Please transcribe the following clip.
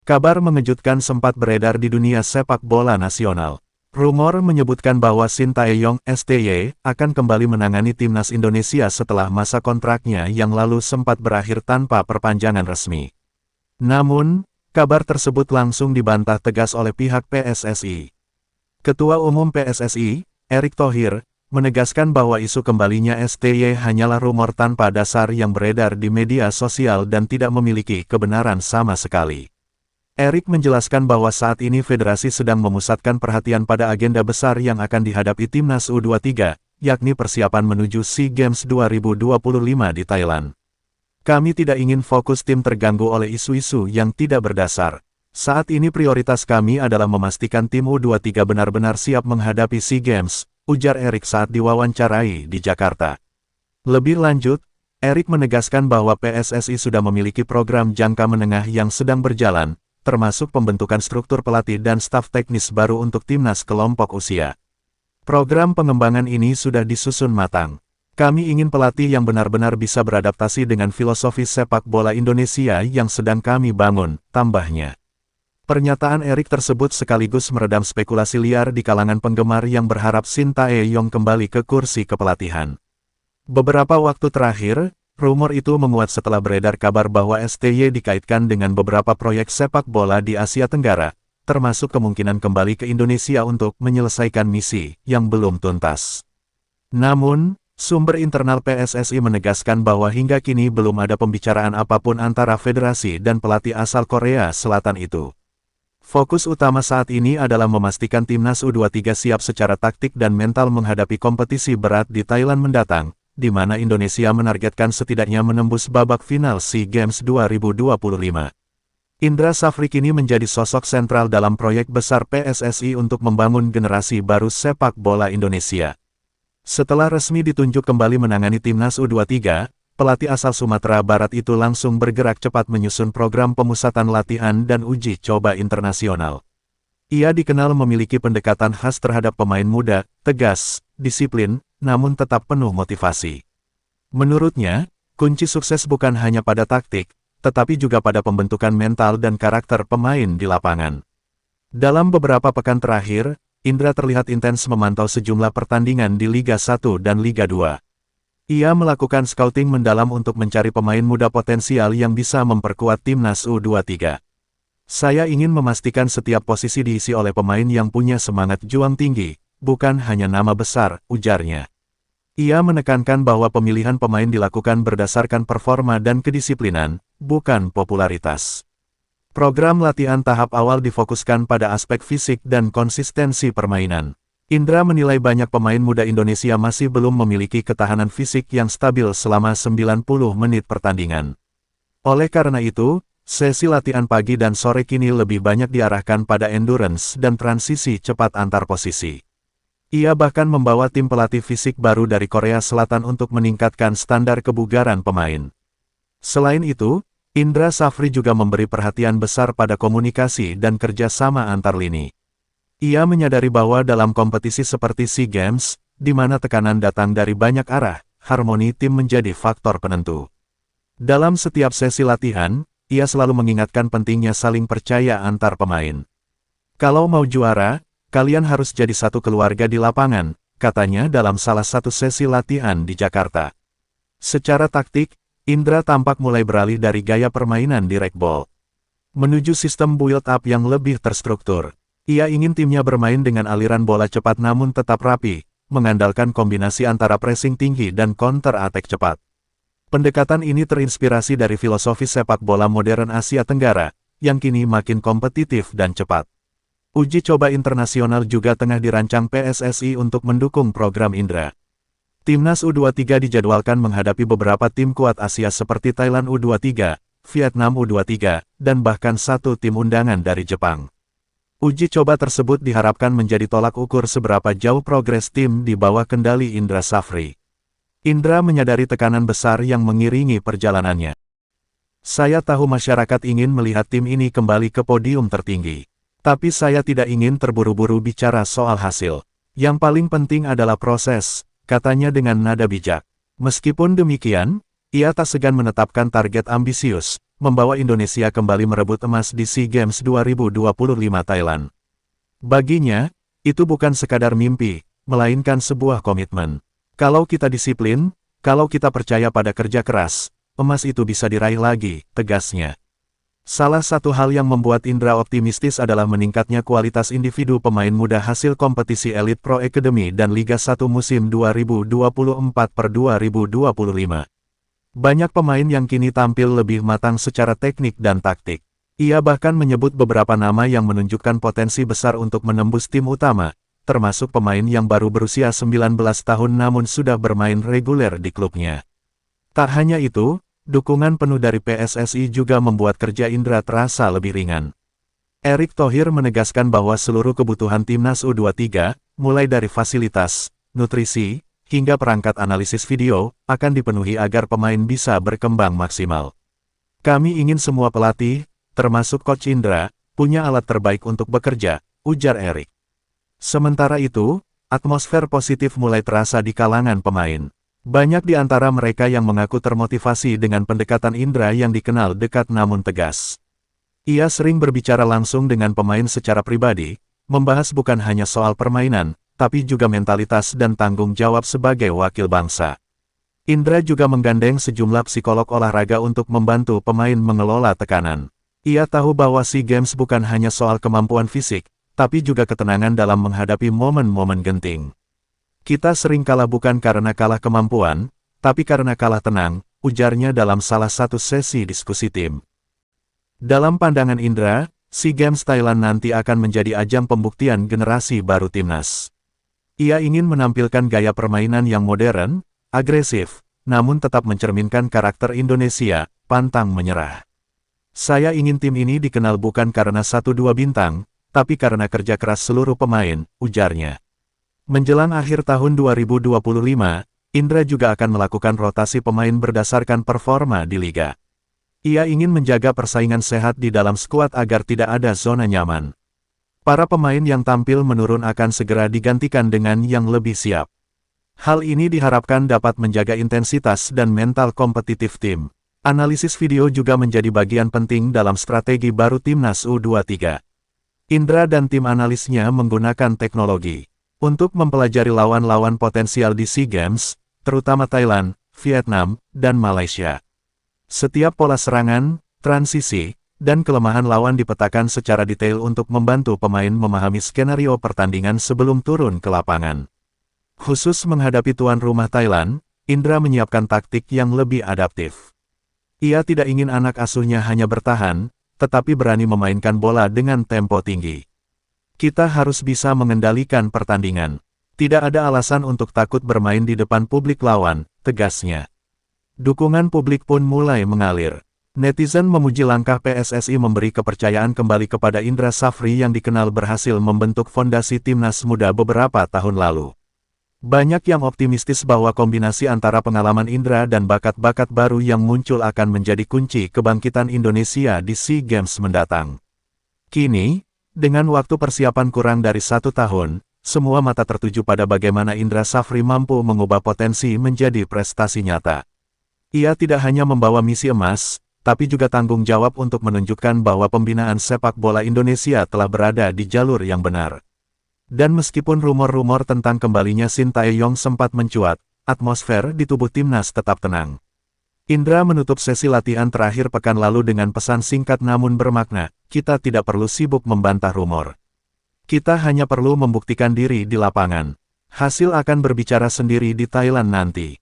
Kabar mengejutkan sempat beredar di dunia sepak bola nasional. Rumor menyebutkan bahwa Sintayong (STY) akan kembali menangani timnas Indonesia setelah masa kontraknya yang lalu sempat berakhir tanpa perpanjangan resmi. Namun, kabar tersebut langsung dibantah tegas oleh pihak PSSI. Ketua Umum PSSI, Erick Thohir, menegaskan bahwa isu kembalinya STY hanyalah rumor tanpa dasar yang beredar di media sosial dan tidak memiliki kebenaran sama sekali. Erick menjelaskan bahwa saat ini federasi sedang memusatkan perhatian pada agenda besar yang akan dihadapi timnas U23, yakni persiapan menuju SEA Games 2025 di Thailand. Kami tidak ingin fokus tim terganggu oleh isu-isu yang tidak berdasar. Saat ini prioritas kami adalah memastikan tim U23 benar-benar siap menghadapi SEA Games, ujar Erick saat diwawancarai di Jakarta. Lebih lanjut, Erick menegaskan bahwa PSSI sudah memiliki program jangka menengah yang sedang berjalan, termasuk pembentukan struktur pelatih dan staf teknis baru untuk timnas kelompok usia. Program pengembangan ini sudah disusun matang. Kami ingin pelatih yang benar-benar bisa beradaptasi dengan filosofi sepak bola Indonesia yang sedang kami bangun, tambahnya. Pernyataan Erick tersebut sekaligus meredam spekulasi liar di kalangan penggemar yang berharap Sintayong kembali ke kursi kepelatihan. Beberapa waktu terakhir, rumor itu menguat setelah beredar kabar bahwa STY dikaitkan dengan beberapa proyek sepak bola di Asia Tenggara, termasuk kemungkinan kembali ke Indonesia untuk menyelesaikan misi yang belum tuntas. Namun, sumber internal PSSI menegaskan bahwa hingga kini belum ada pembicaraan apapun antara federasi dan pelatih asal Korea Selatan itu. Fokus utama saat ini adalah memastikan timnas U23 siap secara taktik dan mental menghadapi kompetisi berat di Thailand mendatang, di mana Indonesia menargetkan setidaknya menembus babak final SEA Games 2025. Indra Safri kini menjadi sosok sentral dalam proyek besar PSSI untuk membangun generasi baru sepak bola Indonesia. Setelah resmi ditunjuk kembali menangani timnas U23, pelatih asal Sumatera Barat itu langsung bergerak cepat menyusun program pemusatan latihan dan uji coba internasional. Ia dikenal memiliki pendekatan khas terhadap pemain muda, tegas, disiplin, namun tetap penuh motivasi. Menurutnya, kunci sukses bukan hanya pada taktik, tetapi juga pada pembentukan mental dan karakter pemain di lapangan. Dalam beberapa pekan terakhir, Indra terlihat intens memantau sejumlah pertandingan di Liga 1 dan Liga 2. Ia melakukan scouting mendalam untuk mencari pemain muda potensial yang bisa memperkuat timnas U23. Saya ingin memastikan setiap posisi diisi oleh pemain yang punya semangat juang tinggi, bukan hanya nama besar, ujarnya. Ia menekankan bahwa pemilihan pemain dilakukan berdasarkan performa dan kedisiplinan, bukan popularitas. Program latihan tahap awal difokuskan pada aspek fisik dan konsistensi permainan. Indra menilai banyak pemain muda Indonesia masih belum memiliki ketahanan fisik yang stabil selama 90 menit pertandingan. Oleh karena itu, sesi latihan pagi dan sore kini lebih banyak diarahkan pada endurance dan transisi cepat antar posisi. Ia bahkan membawa tim pelatih fisik baru dari Korea Selatan untuk meningkatkan standar kebugaran pemain. Selain itu, Indra Safri juga memberi perhatian besar pada komunikasi dan kerjasama antar lini. Ia menyadari bahwa dalam kompetisi seperti SEA Games, di mana tekanan datang dari banyak arah, harmoni tim menjadi faktor penentu. Dalam setiap sesi latihan, ia selalu mengingatkan pentingnya saling percaya antar pemain. Kalau mau juara, kalian harus jadi satu keluarga di lapangan, katanya dalam salah satu sesi latihan di Jakarta. Secara taktik, Indra tampak mulai beralih dari gaya permainan di ragdoll menuju sistem build-up yang lebih terstruktur. Ia ingin timnya bermain dengan aliran bola cepat namun tetap rapi, mengandalkan kombinasi antara pressing tinggi dan counter-attack cepat. Pendekatan ini terinspirasi dari filosofi sepak bola modern Asia Tenggara, yang kini makin kompetitif dan cepat. Uji coba internasional juga tengah dirancang PSSI untuk mendukung program Indra. Timnas U23 dijadwalkan menghadapi beberapa tim kuat Asia seperti Thailand U23, Vietnam U23, dan bahkan satu tim undangan dari Jepang. Uji coba tersebut diharapkan menjadi tolak ukur seberapa jauh progres tim di bawah kendali Indra Safri. Indra menyadari tekanan besar yang mengiringi perjalanannya. Saya tahu masyarakat ingin melihat tim ini kembali ke podium tertinggi. Tapi saya tidak ingin terburu-buru bicara soal hasil. Yang paling penting adalah proses, katanya dengan nada bijak. Meskipun demikian, ia tak segan menetapkan target ambisius, membawa Indonesia kembali merebut emas di SEA Games 2025 Thailand. Baginya, itu bukan sekadar mimpi, melainkan sebuah komitmen. Kalau kita disiplin, kalau kita percaya pada kerja keras, emas itu bisa diraih lagi, tegasnya. Salah satu hal yang membuat Indra optimistis adalah meningkatnya kualitas individu pemain muda hasil kompetisi Elite Pro Academy dan Liga 1 musim 2024-2025. Banyak pemain yang kini tampil lebih matang secara teknik dan taktik. Ia bahkan menyebut beberapa nama yang menunjukkan potensi besar untuk menembus tim utama, termasuk pemain yang baru berusia 19 tahun namun sudah bermain reguler di klubnya. Tak hanya itu, dukungan penuh dari PSSI juga membuat kerja Indra terasa lebih ringan. Erick Thohir menegaskan bahwa seluruh kebutuhan timnas U23, mulai dari fasilitas, nutrisi, hingga perangkat analisis video, akan dipenuhi agar pemain bisa berkembang maksimal. Kami ingin semua pelatih, termasuk Coach Indra, punya alat terbaik untuk bekerja, ujar Erick. Sementara itu, atmosfer positif mulai terasa di kalangan pemain. Banyak di antara mereka yang mengaku termotivasi dengan pendekatan Indra yang dikenal dekat namun tegas. Ia sering berbicara langsung dengan pemain secara pribadi, membahas bukan hanya soal permainan, tapi juga mentalitas dan tanggung jawab sebagai wakil bangsa. Indra juga menggandeng sejumlah psikolog olahraga untuk membantu pemain mengelola tekanan. Ia tahu bahwa SEA Games bukan hanya soal kemampuan fisik, tapi juga ketenangan dalam menghadapi momen-momen genting. Kita sering kalah bukan karena kalah kemampuan, tapi karena kalah tenang, ujarnya dalam salah satu sesi diskusi tim. Dalam pandangan Indra, SEA Games Thailand nanti akan menjadi ajang pembuktian generasi baru timnas. Ia ingin menampilkan gaya permainan yang modern, agresif, namun tetap mencerminkan karakter Indonesia, pantang menyerah. Saya ingin tim ini dikenal bukan karena 1-2 bintang, tapi karena kerja keras seluruh pemain, ujarnya. Menjelang akhir tahun 2025, Indra juga akan melakukan rotasi pemain berdasarkan performa di liga. Ia ingin menjaga persaingan sehat di dalam skuad agar tidak ada zona nyaman. Para pemain yang tampil menurun akan segera digantikan dengan yang lebih siap. Hal ini diharapkan dapat menjaga intensitas dan mental kompetitif tim. Analisis video juga menjadi bagian penting dalam strategi baru timnas U23. Indra dan tim analisnya menggunakan teknologi untuk mempelajari lawan-lawan potensial di SEA Games, terutama Thailand, Vietnam, dan Malaysia. Setiap pola serangan, transisi, dan kelemahan lawan dipetakan secara detail untuk membantu pemain memahami skenario pertandingan sebelum turun ke lapangan. Khusus menghadapi tuan rumah Thailand, Indra menyiapkan taktik yang lebih adaptif. Ia tidak ingin anak asuhnya hanya bertahan, tetapi berani memainkan bola dengan tempo tinggi. Kita harus bisa mengendalikan pertandingan. Tidak ada alasan untuk takut bermain di depan publik lawan, tegasnya. Dukungan publik pun mulai mengalir. Netizen memuji langkah PSSI memberi kepercayaan kembali kepada Indra Safri yang dikenal berhasil membentuk fondasi timnas muda beberapa tahun lalu. Banyak yang optimistis bahwa kombinasi antara pengalaman Indra dan bakat-bakat baru yang muncul akan menjadi kunci kebangkitan Indonesia di SEA Games mendatang. Kini, dengan waktu persiapan kurang dari 1 tahun, semua mata tertuju pada bagaimana Indra Safri mampu mengubah potensi menjadi prestasi nyata. Ia tidak hanya membawa misi emas, tapi juga tanggung jawab untuk menunjukkan bahwa pembinaan sepak bola Indonesia telah berada di jalur yang benar. Dan meskipun rumor-rumor tentang kembalinya Shin Tae-yong sempat mencuat, atmosfer di tubuh timnas tetap tenang. Indra menutup sesi latihan terakhir pekan lalu dengan pesan singkat namun bermakna, kita tidak perlu sibuk membantah rumor. Kita hanya perlu membuktikan diri di lapangan. Hasil akan berbicara sendiri di Thailand nanti.